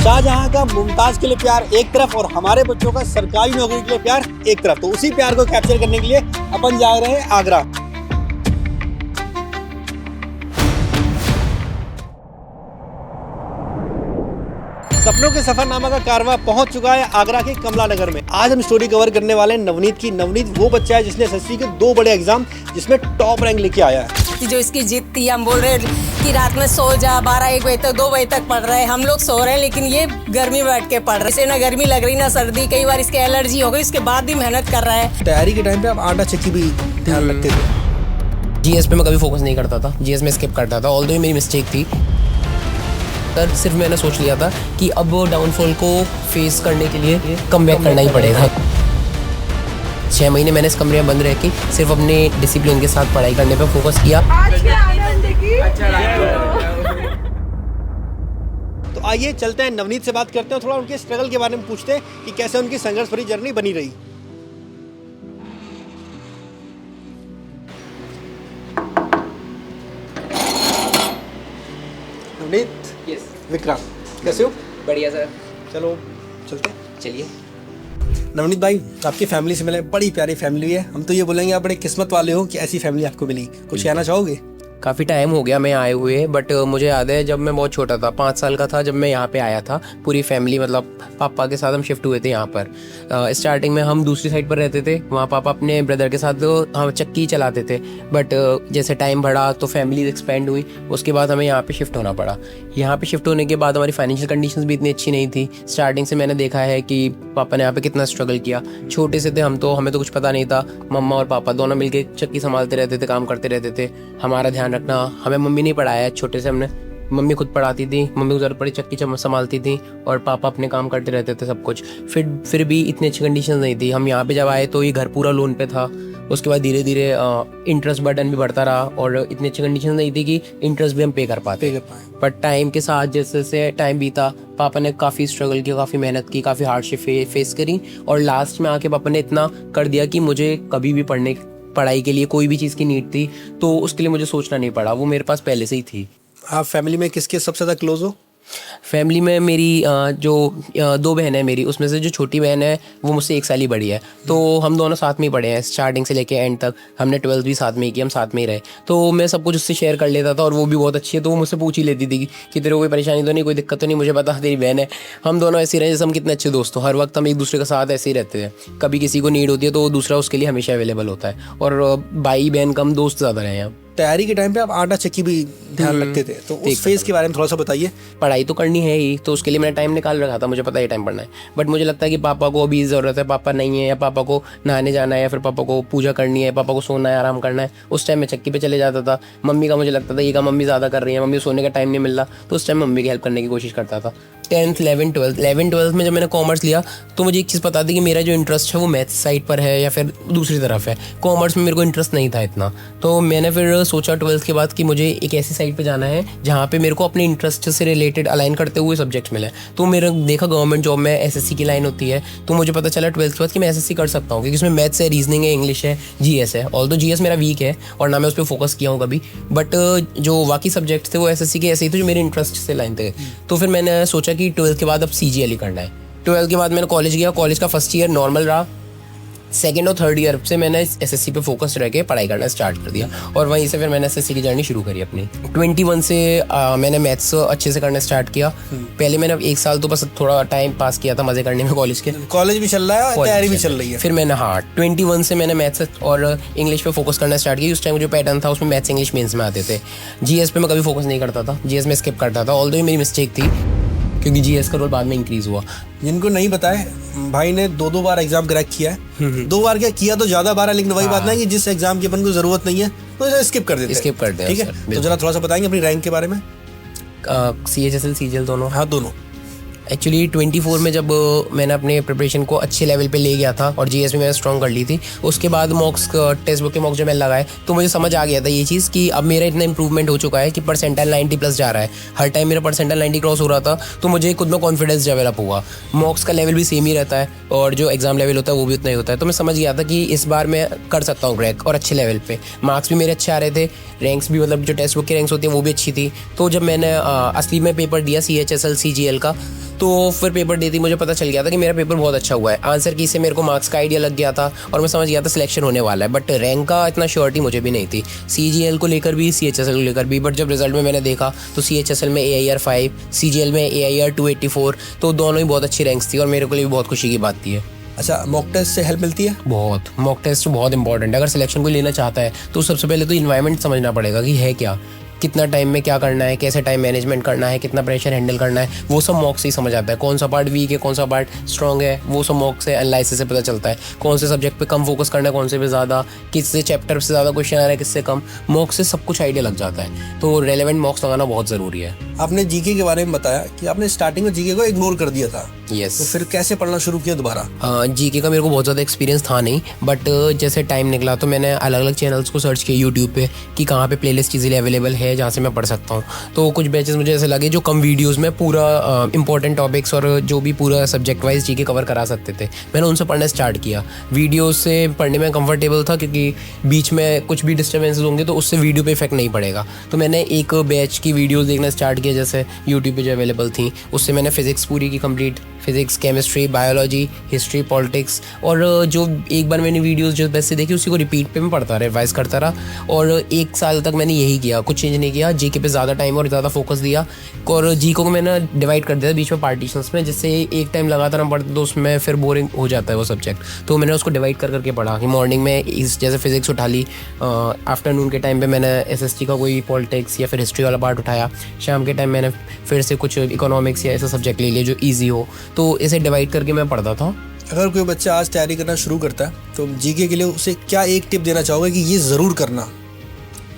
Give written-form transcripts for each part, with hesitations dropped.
शाहजहां का मुमताज के लिए प्यार एक तरफ और हमारे बच्चों का सरकारी नौकरी के लिए प्यार एक तरफ, तो उसी प्यार को कैप्चर करने के लिए अपन जा रहे हैं आगरा। सपनों के सफरनामा का कारवां पहुंच चुका है आगरा के कमला नगर में। आज हम स्टोरी कवर करने वाले हैं नवनीत की। नवनीत वो बच्चा है जिसने एसएससी के 2 बड़े एग्जाम जिसमें टॉप रैंक लेके आया है। जो इसकी जिद थी, हम बोल रहे कि रात में सो जा, 12-1 बजे तक 2 बजे तक पढ़ रहे हैं, हम लोग सो रहे हैं, लेकिन ये गर्मी में बैठ के पढ़ रहे हैं। इसे ना गर्मी लग रही ना सर्दी, कई बार इसके एलर्जी हो गई, इसके बाद भी मेहनत कर रहा है। तैयारी के टाइम पे आप आटा चक्की भी ध्यान रखते थे? जीएस पे मैं कभी फोकस नहीं करता था, जीएस में स्किप करता था, ऑल्दो मेरी मिस्टेक थी। पर सिर्फ मैंने सोच लिया था कि अब डाउनफॉल को फेस करने के लिए कमबैक करना ही पड़ेगा। 6 महीने मैंने इस कमरे में बंद रह के सिर्फ अपने डिसिप्लिन के साथ पढ़ाई करने पे फोकस किया। तो आइए चलते हैं, नवनीत से बात करते हैं, थोड़ा उनके स्ट्रगल के बारे में पूछते हैं कि कैसे उनकी संघर्ष भरी जर्नी बनी रही। नवनीत, विक्रम, कैसे हो? बढ़िया सर। चलो चलते हैं। चलिए। नवनीत भाई, आपकी फैमिली से मिले, बड़ी प्यारी फैमिली है। हम तो ये बोलेंगे आप बड़े किस्मत वाले हो कि ऐसी फैमिली आपको मिली। कुछ कहना चाहोगे? काफ़ी टाइम हो गया मैं आए हुए, बट मुझे याद है जब मैं बहुत छोटा था, 5 साल का था जब मैं यहाँ पे आया था। पूरी फैमिली मतलब पापा के साथ हम शिफ्ट हुए थे यहाँ पर। स्टार्टिंग में हम दूसरी साइड पर रहते थे, वहाँ पापा अपने ब्रदर के साथ हम चक्की चलाते थे। बट जैसे टाइम बढ़ा तो फैमिली एक्सपेंड हुई, उसके बाद हमें यहाँ पे शिफ्ट होना पड़ा। यहाँ पे शिफ्ट होने के बाद हमारी फाइनेंशियल कंडीशंस भी इतनी अच्छी नहीं थी। स्टार्टिंग से मैंने देखा है कि पापा ने यहाँ पे कितना स्ट्रगल किया। छोटे से थे हम तो, हमें तो कुछ पता नहीं था। मम्मा और पापा दोनों मिलके चक्की संभालते रहते थे, काम करते रहते थे। हमारा ध्यान रखना, हमें मम्मी नहीं पढ़ाया है छोटे से, हमने मम्मी खुद पढ़ाती थी, मम्मी को ज़रूरत पड़ी चक्की संभालती थी और पापा अपने काम करते रहते थे सब कुछ। फिर भी इतनी अच्छी कंडीशन नहीं थी। हम यहाँ पे जब आए तो ये घर पूरा लोन पे था। उसके बाद धीरे धीरे इंटरेस्ट बर्डन भी बढ़ता रहा और इतनी अच्छी कंडीशन नहीं थी कि इंटरेस्ट भी हम पे कर पाते। पर टाइम के साथ जैसे जैसे टाइम बीता, पापा ने काफ़ी स्ट्रगल किया, काफ़ी मेहनत की, काफ़ी हार्डशिप फेस करी और लास्ट में आके पापा ने इतना कर दिया कि मुझे कभी भी पढ़ाई के लिए कोई भी चीज़ की नीड थी तो उसके लिए मुझे सोचना नहीं पड़ा, वो मेरे पास पहले से ही थी। आप फैमिली में किसके सबसे ज़्यादा क्लोज हो? फैमिली में मेरी जो 2 बहन है मेरी, उसमें से जो छोटी बहन है वो मुझसे 1 साल ही बड़ी है। तो हम दोनों साथ में ही पढ़े हैं स्टार्टिंग से लेके एंड तक। हमने 12th भी साथ में ही की, हम साथ में ही रहे। तो मैं सब कुछ उससे शेयर कर लेता था और वो भी बहुत अच्छी है, तो वो मुझसे पूछ ही लेती थी कि तेरे को कोई परेशानी तो नहीं, कोई दिक्कत तो नहीं, मुझे पता तेरी बहन है। हम दोनों ऐसे ही रहे जैसे हम कितने अच्छे दोस्त हो। हर वक्त हम एक दूसरे के साथ ऐसे ही रहते थे। कभी किसी को नीड होती है तो दूसरा उसके लिए हमेशा अवेलेबल होता है और भाई बहन कम, दोस्त ज़्यादा रहे हैं। तैयारी के टाइम पे आप आटा चक्की भी ध्यान रखते थे, तो उस फेज के बारे में थोड़ा सा बताइए। पढ़ाई तो करनी है ही, तो उसके लिए मैंने टाइम निकाल रखा था, मुझे पता है टाइम पढ़ना है। बट मुझे लगता है कि पापा को अभी ज़रूरत है, पापा नहीं है, या पापा को नहाने जाना है, या फिर पापा को पूजा करनी है, पापा को सोना है, आराम करना है, उस टाइम मैं चक्की पे चले जाता था। मम्मी का मुझे लगता था ये काम मम्मी ज़्यादा कर रही है, मम्मी को सोने का टाइम नहीं मिल रहा, तो उस टाइम मम्मी की हेल्प करने की कोशिश करता था। 10th 11th 12th में जब मैंने कॉमर्स लिया तो मुझे एक चीज़ पता थी कि मेरा जो इंटरेस्ट है वो मैथ्स साइड पर है या फिर दूसरी तरफ है। कॉमर्स में मेरे को इंटरेस्ट नहीं था इतना, तो मैंने फिर सोचा 12th के बाद कि मुझे एक ऐसी साइड पे जाना है जहाँ पे मेरे को अपने इंटरेस्ट से रिलेटेड अलाइन करते हुए सब्जेक्ट्स मिले। तो मेरा देखा गवर्नमेंट जॉब में एसएससी की लाइन होती है, तो मुझे पता चला 12th के बाद कि मैं एसएससी कर सकता हूँ, क्योंकि उसमें मैथ्स है, रीजनिंग है, इंग्लिश है, जीएस है। ऑल्दो जीएस मेरा वीक है और ना मैं उस पर फोकस किया हूँ कभी, बट जो बाकी सब्जेक्ट्स थे वो एसएससी के ऐसे ही थे जो मेरे इंटरेस्ट से लाइन थे। तो फिर मैंने सोचा कि 12th के बाद अब सीजीएल करना है। 12th के बाद मैंने कॉलेज गया, कॉलेज का फर्स्ट ईयर नॉर्मल रहा। 2nd और 3rd ईयर से मैंने एसएससी पे फोकस रह के पढ़ाई करना स्टार्ट कर दिया और वहीं से फिर मैंने एसएससी की जर्नी शुरू करी अपनी। 21 से मैंने मैथ्स अच्छे से करना स्टार्ट किया। पहले मैंने 1 साल तो बस थोड़ा टाइम पास किया था मज़े करने में कॉलेज के। कॉलेज भी चल रहा है, तैयारी भी चल रही है। फिर मैंने 21 से मैंने मैथ्स और इंग्लिश पे फोकस करना स्टार्ट किया। उस टाइम जो पैटर्न था उसमें मैथ्स इंग्लिश मेंस में आते थे। जीएस पे मैं कभी फोकस नहीं करता था, जीएस में स्किप करता था, ऑल्दो मेरी मिस्टेक थी क्योंकि जीएस का रोल बाद में इंक्रीज हुआ। जिनको नहीं पता है, भाई ने 2 बार एग्जाम क्रैक किया है। 2 बार क्या किया तो ज्यादा बार है, लेकिन वही बात नहीं कि जिस एग्जाम की अपन को जरूरत नहीं है तो इसे स्किप कर देते हैं। ठीक है, तो जरा थोड़ा सा बताएंगे अपनी रैंक के बारे में। CHSL सीजीएल दोनों? हाँ, दोनों। एक्चुअली 24 में जब मैंने अपने प्रिपरेशन को अच्छे लेवल पे ले गया था और जीएस में मैंने स्ट्रॉन्ग कर ली थी, उसके बाद मॉक्स टेक्स्ट बुक के मॉक्स जब मैंने लगाए तो मुझे समझ आ गया था ये चीज़ कि अब मेरा इतना इंप्रूवमेंट हो चुका है कि परसेंटाइल 90+ जा रहा है। हर टाइम मेरा परसेंटाइल 90 क्रॉस हो रहा था, तो मुझे खुद में कॉन्फिडेंस डेवलप हुआ। मॉक्स का लेवल भी सेम ही रहता है और जो एग्जाम लेवल होता है वो भी उतना ही होता है। तो मैं समझ गया था कि इस बार मैं कर सकता हूँ क्रैक, और अच्छे लेवल पे मार्क्स भी मेरे अच्छे आ रहे थे, रैंक्स भी मतलब जो टेक्स्ट बुक की रैंक्स होती हैं वो भी अच्छी थी। तो जब मैंने असली में पेपर दिया CHSL CGL का, तो फिर पेपर देती मुझे पता चल गया था कि मेरा पेपर बहुत अच्छा हुआ है। आंसर की से मेरे को मार्क्स का आइडिया लग गया था और मैं समझ गया था सिलेक्शन होने वाला है, बट रैंक का इतना श्योरिटी मुझे भी नहीं थी, CGL को लेकर भी, CHSL को लेकर भी। बट जब रिजल्ट में मैंने देखा तो CHSL में AIR 5, CGL में AIR 284, तो दोनों ही बहुत अच्छी रैंक्स थी और मेरे को लिए भी बहुत खुशी की बात थी है। अच्छा, मॉक टेस्ट से हेल्प मिलती है? बहुत, मॉक टेस्ट बहुत इंपॉर्टेंट है। अगर सिलेक्शन कोई लेना चाहता है तो सबसे पहले तो इन्वायरमेंट समझना पड़ेगा कि है क्या, कितना टाइम में क्या करना है, कैसे टाइम मैनेजमेंट करना है, कितना प्रेशर हैंडल करना है, वो सब मॉक से ही समझ आता है। कौन सा पार्ट वीक है, कौन सा पार्ट स्ट्रॉन्ग है, वो सब मॉक से एनालिसिस से पता चलता है। कौन से सब्जेक्ट पे कम फोकस करना है, कौन से पे ज़्यादा, किससे चैप्टर से ज़्यादा क्वेश्चन आ रहा है, किससे कम, मॉक से सब कुछ आइडिया लग जाता है। तो रेलेवेंट मॉक्स लगाना बहुत ज़रूरी है। आपने जीके के बारे में बताया कि आपने स्टार्टिंग में जीके को इग्नोर कर दिया था। यस। तो फिर कैसे पढ़ना शुरू किया दोबारा? जीके का मेरे को बहुत ज़्यादा एक्सपीरियंस था नहीं, बट जैसे टाइम निकला तो मैंने अलग अलग चैनल्स को सर्च किया यूट्यूब पे कि कहाँ पे प्लेलिस्ट इजीली अवेलेबल है जहाँ से मैं पढ़ सकता हूँ। तो कुछ बैचेस मुझे ऐसे लगे जो कम वीडियोस में पूरा इंपॉर्टेंट टॉपिक्स और जो भी पूरा सब्जेक्ट वाइज जीके कवर करा सकते थे, मैंने उनसे पढ़ना स्टार्ट किया। वीडियो से पढ़ने में कंफर्टेबल था क्योंकि बीच में कुछ भी डिस्टर्बेंसेस होंगे तो उससे वीडियो पे इफेक्ट नहीं पड़ेगा। तो मैंने एक बैच की वीडियोज़ देखना स्टार्ट किया, जैसे यूट्यूब पे जो अवेलेबल थी। उससे मैंने फिजिक्स पूरी की complete, physics, chemistry, biology, history, politics, और जो एक बार मैंने वीडियोस जो बेस्ट से देखी उसी को रिपीट पे मैं पढ़ता रहा, रिवाइज करता रहा। और 1 साल तक मैंने यही किया, कुछ चेंज नहीं किया। जीके पे ज़्यादा टाइम और ज़्यादा फोकस दिया और जीके को मैंने डिवाइड कर दिया बीच में पार्टीशंस में, जिससे एक टाइम लगातार हम पढ़ते तो उसमें फिर बोरिंग हो जाता है वो सब्जेक्ट। तो मैंने उसको डिवाइड कर करके पढ़ा कि मॉर्निंग में इस जैसे फिजिक्स उठा ली, आफ्टरनून के टाइम पे मैंने SST का कोई पॉलिटिक्स या फिर हिस्ट्री वाला पार्ट उठाया, शाम के टाइम मैंने फिर से कुछ इकोनॉमिक्स या ऐसा सब्जेक्ट ले लिया जो ईजी हो। तो इसे डिवाइड करके मैं पढ़ता था। अगर कोई बच्चा आज तैयारी करना शुरू करता है तो जीके के लिए उसे क्या एक टिप देना चाहोगे कि ये ज़रूर करना?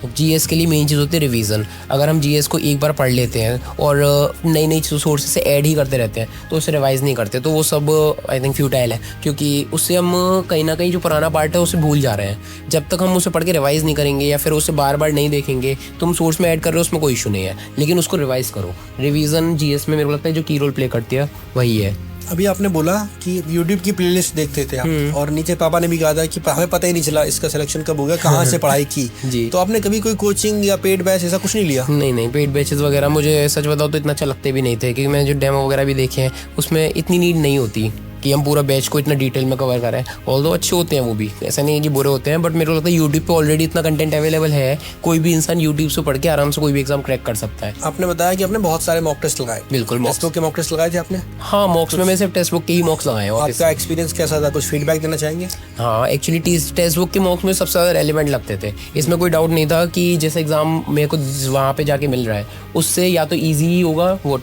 GS के लिए मेन चीज़ होती है रिवीजन। अगर हम GS को एक बार पढ़ लेते हैं और नई नई सोर्सेज से ऐड ही करते रहते हैं तो उसे रिवाइज नहीं करते, तो वो सब आई थिंक फ्यूटाइल है, क्योंकि उससे हम कहीं ना कहीं जो पुराना पार्ट है उसे भूल जा रहे हैं। जब तक हम उसे पढ़ के रिवाइज नहीं करेंगे या फिर उसे बार बार नहीं देखेंगे, तुम सोर्स में ऐड कर रहे हो उसमें कोई इशू नहीं है, लेकिन उसको रिवाइज करो। रिवीजन GS में मेरे को लगता है जो की रोल प्ले करती है वही है। अभी आपने बोला कि YouTube की प्लेलिस्ट देखते थे आप, और नीचे पापा ने भी कहा था कि हमें पता ही नहीं चला इसका सिलेक्शन कब हो गया, कहाँ से पढ़ाई की। जी। तो आपने कभी कोई कोचिंग या पेड बैच ऐसा कुछ नहीं लिया? नहीं, पेड बैचेस वगैरह मुझे सच बताओ तो इतना अच्छा लगते भी नहीं थे, क्योंकि मैंने जो डेमो वगैरह भी देखे हैं उसमें इतनी नीड नहीं होती कि हम पूरा बैच को इतना डिटेल में कवर करें। ऑल्दो अच्छे होते हैं वो भी, ऐसा नहीं है कि बुरे होते हैं, बट मेरे को लगता है यूट्यूब पे ऑलरेडी इतना कंटेंट अवेलेबल है, कोई भी इंसान यूट्यूब से पढ़ के आराम से कोई भी एग्जाम क्रैक कर सकता है। आपने बताया कि आपने बहुत सारे मॉक टेस्ट लगाए। बिल्कुल, टेस्ट बुक के मॉक टेस्ट लगाए थे आपने? हाँ, मॉक्स में मैं सिर्फ टेक्स्ट बुक के ही मॉक्स लगाए हैं। आपका एक्सपीरियंस कैसा था, कुछ फीडबैक देना चाहेंगे? हाँ, एक्चुअली टेक्स्ट बुक के मॉक्स में सबसे ज़्यादा रेलिवेंट लगते थे। इसमें कोई डाउट नहीं था कि जैसे एग्जाम मेरे को वहाँ पे जाके मिल रहा है उससे या तो ईजी ही होगा, वो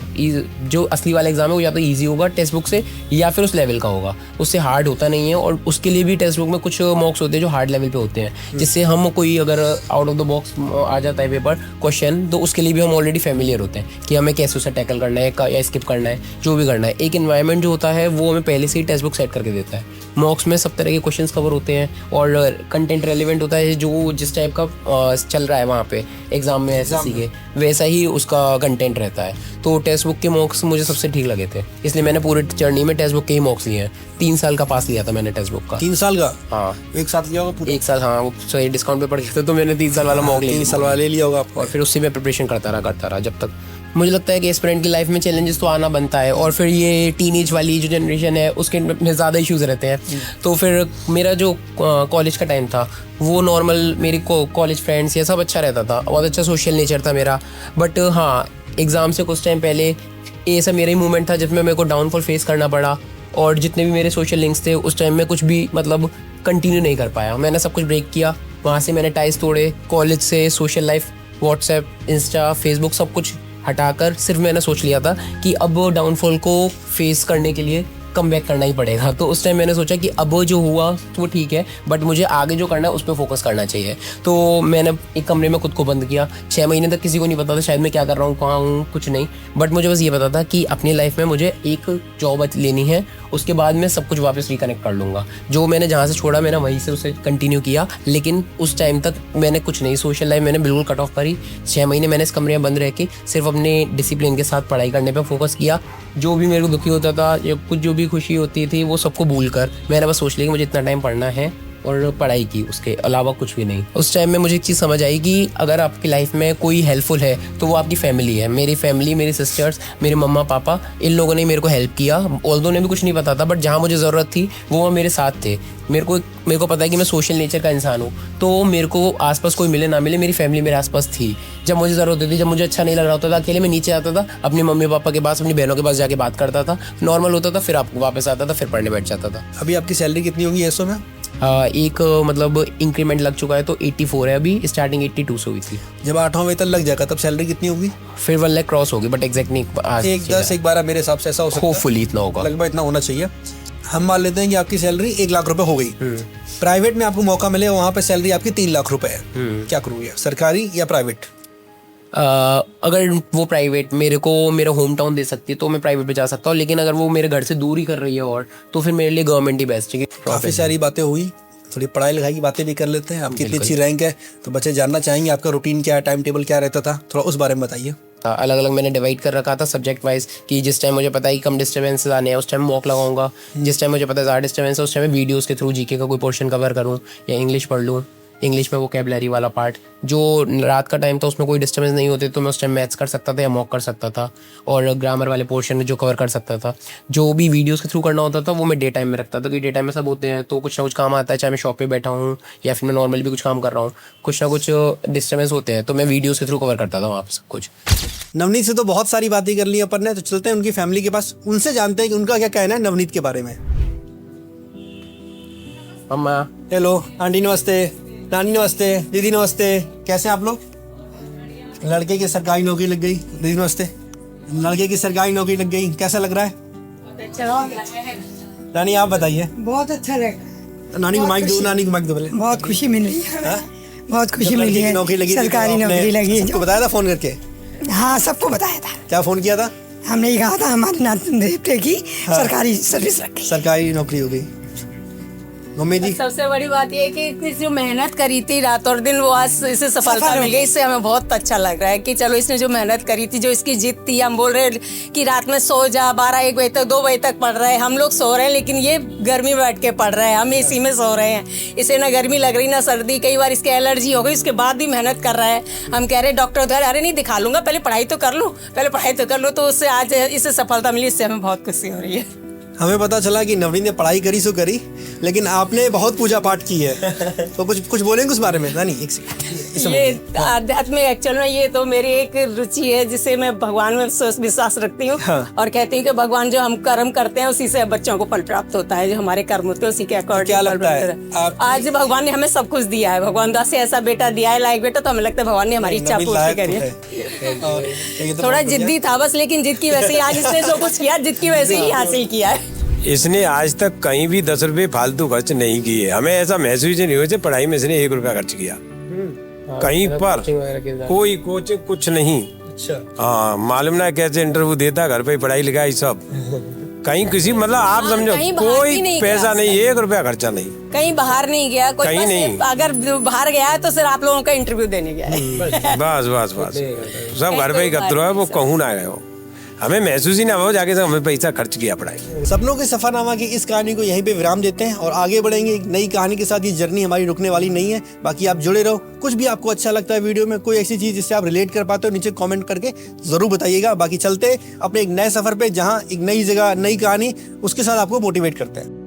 जो असली वाला एग्जाम है वो या तो ईजी होगा टेक्स्ट बुक से या फिर उस लेवल का होगा, उससे हार्ड होता नहीं है। और उसके लिए भी टेक्स्ट बुक में कुछ मॉक्स होते हैं जो हार्ड लेवल पे होते हैं, जिससे हम कोई अगर आउट ऑफ द बॉक्स आ जाता है पेपर क्वेश्चन तो उसके लिए भी हम ऑलरेडी फैमिलियर होते हैं कि हमें कैसे उसे टैकल करना है या स्किप करना है, जो भी करना है। एक एनवायरनमेंट जो होता है वो हमें पहले से ही टेक्स्ट बुक सेट करके देता है। मॉक्स में सब तरह के क्वेश्चंस कवर होते हैं और कंटेंट रेलिवेंट होता है, जो जिस टाइप का चल रहा है वहाँ पे एग्जाम में SSC के, वैसा ही उसका कंटेंट रहता है। तो टेक्स्ट बुक के मॉक्स मुझे सबसे ठीक लगे थे, इसलिए मैंने पूरे जर्नी में टेक्स्ट बुक के ही मॉक्स लिए हैं। 3 साल का पास लिया था मैंने टेक्स्ट बुक का। 3 साल का? हाँ, एक साथ लिया होगा? एक साल, हाँ, वो सही डिस्काउंट पे पड़ गया था तो मैंने 3 साल वाला मॉक लिया। 3 साल वाला ले लिया होगा आपको। और फिर उससे मैं प्रिपरेशन करता रहा जब तक। मुझे लगता है कि एस्पिरेंट की लाइफ में चैलेंजेस तो आना बनता है, और फिर ये टीनेज वाली जो जनरेशन है उसके में ज़्यादा इश्यूज़ रहते हैं। तो फिर मेरा जो कॉलेज का टाइम था वो नॉर्मल, मेरी कॉलेज फ्रेंड्स ये सब अच्छा रहता था, बहुत अच्छा सोशल नेचर था मेरा। बट हाँ, एग्ज़ाम से कुछ टाइम पहले ये सब मेरा ही मूवमेंट था जिसमें मेरे को डाउनफॉल फेस करना पड़ा, और जितने भी मेरे सोशल लिंक्स थे उस टाइम में कुछ भी मतलब कंटिन्यू नहीं कर पाया। मैंने सब कुछ ब्रेक किया, वहाँ से मैंने टाइज तोड़े कॉलेज से, social life, WhatsApp, Insta, Facebook सब कुछ हटाकर सिर्फ मैंने सोच लिया था कि अब डाउनफॉल को फेस करने के लिए कम बैक करना ही पड़ेगा। तो उस टाइम मैंने सोचा कि अब जो हुआ वो ठीक है, बट मुझे आगे जो करना है उस पर फोकस करना चाहिए। तो मैंने एक कमरे में खुद को बंद किया। 6 महीने तक किसी को नहीं पता था शायद मैं क्या कर रहा हूँ, कहाँ हूँ, कुछ नहीं, बट मुझे बस ये पता था कि अपनी लाइफ में मुझे एक जॉब लेनी है, उसके बाद मैं सब कुछ वापस रिकनेक्ट कर लूँगा। जो मैंने जहाँ से छोड़ा मैंने वहीं से उसे कंटिन्यू किया, लेकिन उस टाइम तक मैंने कुछ नहीं, सोशल लाइफ मैंने बिल्कुल कट ऑफ करी। 6 महीने मैंने इस कमरे में बंद रह के सिर्फ अपने डिसिप्लिन के साथ पढ़ाई करने पर फोकस किया। जो भी मेरे को दुखी होता था या कुछ जो भी खुशी होती थी वो सबको भूल कर मैंने बस सोच लिया कि मुझे इतना टाइम पढ़ना है और पढ़ाई की, उसके अलावा कुछ भी नहीं। उस टाइम में मुझे एक चीज़ समझ आई कि अगर आपकी लाइफ में कोई हेल्पफुल है तो वो आपकी फैमिली है। मेरी फैमिली, मेरी सिस्टर्स, मेरे मम्मा पापा, इन लोगों ने मेरे को हेल्प किया। ऑल्दो उन्हें भी कुछ नहीं पता था, बट जहाँ मुझे ज़रूरत थी वो मेरे साथ थे। मेरे को पता है कि मैं सोशल नेचर का इंसान हूँ, तो मेरे को आसपास कोई मिले ना मिले, मेरी फैमिली मेरे आसपास थी। जब मुझे ज़रूरत होती थी, जब मुझे अच्छा नहीं लग रहा होता था, अकेले मैं नीचे आता था, अपने मम्मी पापा के पास, अपनी बहनों के पास जाके बात करता था, नॉर्मल होता था, फिर आपको वापस आता था, फिर पढ़ने बैठ जाता था। अभी आपकी सैलरी कितनी होगी एसओ में? एक मतलब इंक्रीमेंट लग चुका है तो 84 है अभी, स्टार्टिंग 82 से हुई थी। जब 8वां वेतन लग जाएगा तब सैलरी कितनी होगी? फिर 1 लाख क्रॉस होगी, बट एग्जैक्ट नहीं। 1-10 1-12 मेरे हिसाब से ऐसा हो सकता है, होपफुली इतना होगा, लगभग इतना होना चाहिए। हम मान लेते हैं कि आपकी सैलरी 1 लाख रुपए हो गई, प्राइवेट में आपको मौका मिले, वहाँ पे सैलरी आपकी 3 लाख रुपए है, क्या करोगे, सरकारी या प्राइवेट? अगर वो प्राइवेट मेरे को मेरा होम टाउन दे सकती है तो मैं प्राइवेट पे जा सकता हूँ, लेकिन अगर वो मेरे घर से दूर ही कर रही है और तो फिर मेरे लिए गवर्नमेंट ही बेस्ट है। काफ़ी सारी बातें हुई, थोड़ी पढ़ाई लिखाई की बातें भी कर लेते हैं। आपकी इतनी अच्छी रैंक है तो बच्चे जानना चाहेंगे आपका रूटीन क्या है, टाइम टेबल क्या रहता था, थोड़ा उस बारे में बताइए। अलग अलग मैंने डिवाइड कर रखा था सब्जेक्ट वाइज कि जिस टाइम मुझे पता है कि कम डिस्टर्बेंसेस आने हैं उस टाइम मॉक लगाऊंगा, जिस टाइम मुझे पता है ज़्यादा डिस्टर्बेंस है उस टाइम मैं वीडियोज़ के थ्रू जीके का कोई पोर्शन कवर करूँ या इंग्लिश पढ़ लूँ। इंग्लिश में वोकैबुलरी वाला पार्ट, जो रात का टाइम था उसमें कोई डिस्टर्बेंस नहीं होते तो मैं उस टाइम मैथ्स कर सकता था या मॉक कर सकता था, और ग्रामर वाले पोर्शन जो कवर कर सकता था। जो भी वीडियोस के थ्रू करना होता था वो मैं डे टाइम में रखता था, क्योंकि डे टाइम में सब होते हैं तो कुछ ना कुछ काम आता है, चाहे मैं शॉप पे बैठा हूँ या फिर मैं नॉर्मल भी कुछ काम कर रहा हूँ, कुछ ना कुछ डिस्टर्बेंस होते हैं तो मैं वीडियोज़ के थ्रू कवर करता था वहाँ पर सब कुछ। नवनीत से तो बहुत सारी बातें कर ली अपन ने, तो चलते हैं उनकी फैमिली के पास, उनसे जानते हैं कि उनका क्या कहना है नवनीत के बारे में। अम्मा हेलो, आंटी नमस्ते, नानी नमस्ते, दीदी नमस्ते, कैसे हैं आप लोग? लड़के की सरकारी नौकरी लग गई, दीदी नमस्ते, लड़के की सरकारी नौकरी लग गई, कैसा लग रहा है? नानी आप बताइए। बहुत अच्छा लगा। नानी को माइक दो, नानी को माइक दो पहले। बहुत खुशी मिली है, बहुत खुशी मिली है। नौकरी लगी, सरकारी नौकरी लगी। सबको बताया था फोन करके? हाँ, सबको बताया था। क्या फोन किया था? हमने ये कहा था हमारे नाते की सरकारी सर्विस रख गई, सरकारी नौकरी हो गई। मम्मी जी, सबसे बड़ी बात ये है कि इतनी जो मेहनत करी थी रात और दिन वो आज इसे सफलता मिल गई, इससे हमें बहुत अच्छा लग रहा है कि चलो इसने जो मेहनत करी थी, जो इसकी जिद थी, हम बोल रहे कि रात में सो जा, 12-1 बजे तक 2 बजे तक पढ़ रहे हैं, हम लोग सो रहे हैं, लेकिन ये गर्मी में बैठ के पढ़ रहे हैं, हम एसी में सो रहे हैं, इसे ना गर्मी लग रही ना सर्दी, कई बार इसके एलर्जी हो गई, उसके बाद भी मेहनत कर रहा है। हम कह रहे डॉक्टर उधर, अरे नहीं दिखा लूंगा, पहले पढ़ाई तो कर लूँ, पहले पढ़ाई तो कर लूँ, तो उससे आज इसे सफलता मिली, इससे हमें बहुत खुशी हो रही है। हमें पता चला कि नवनीत ने पढ़ाई करी सो करी, लेकिन आपने बहुत पूजा पाठ की है, तो कुछ बोलेंगे उस बारे में? नहीं, एक सेकंड। ये आध्यात्मिक एक्चुअल में ये तो मेरी एक रुचि है जिसे मैं भगवान में विश्वास रखती हूँ। हाँ। और कहती हूँ कि भगवान जो हम कर्म करते हैं उसी से बच्चों को फल प्राप्त होता है, जो हमारे कर्म होते हैं उसी के अकॉर्डिंग। क्या लगता है आज भगवान ने हमें सब कुछ दिया है, भगवान दास से ऐसा बेटा दिया है, लायक बेटा, तो हमें लगता है भगवान ने हमारी इच्छा पूरी करी है। थोड़ा जिद्दी था बस, लेकिन जिद की वजह से आज इसने जो कुछ किया, जिद की वजह से ही हासिल किया है। इसने आज तक कहीं भी 10 रुपए फालतू खर्च नहीं किए। हमें ऐसा महसूस नहीं हुआ पढ़ाई में इसने 1 रुपया खर्च किया कहीं पर, कोई कोचिंग कुछ नहीं। हाँ, मालूम ना कैसे इंटरव्यू देता, घर पे पढ़ाई लिखाई सब, कहीं किसी मतलब आप समझो कोई पैसा नहीं, 1 रुपया खर्चा नहीं, कहीं बाहर नहीं गया, कोई कहीं नहीं। अगर बाहर गया है तो सिर्फ आप लोगों का इंटरव्यू देने गया है। बस बस बस, सब घर पे ही एकत्र है, वो कहूँ ना गए हो, हमें महसूस ही ना हो जाके हमें पैसा खर्च किया पढ़ाई। सपनों के सफरनामा की इस कहानी को यहीं पे विराम देते हैं और आगे बढ़ेंगे एक नई कहानी के साथ। ये जर्नी हमारी रुकने वाली नहीं है, बाकी आप जुड़े रहो। कुछ भी आपको अच्छा लगता है वीडियो में, कोई ऐसी चीज जिससे आप रिलेट कर पाते हो, नीचे कमेंट करके जरूर बताइएगा। बाकी चलते अपने एक नए सफर पे, जहाँ एक नई जगह, नई कहानी, उसके साथ आपको मोटिवेट करते हैं।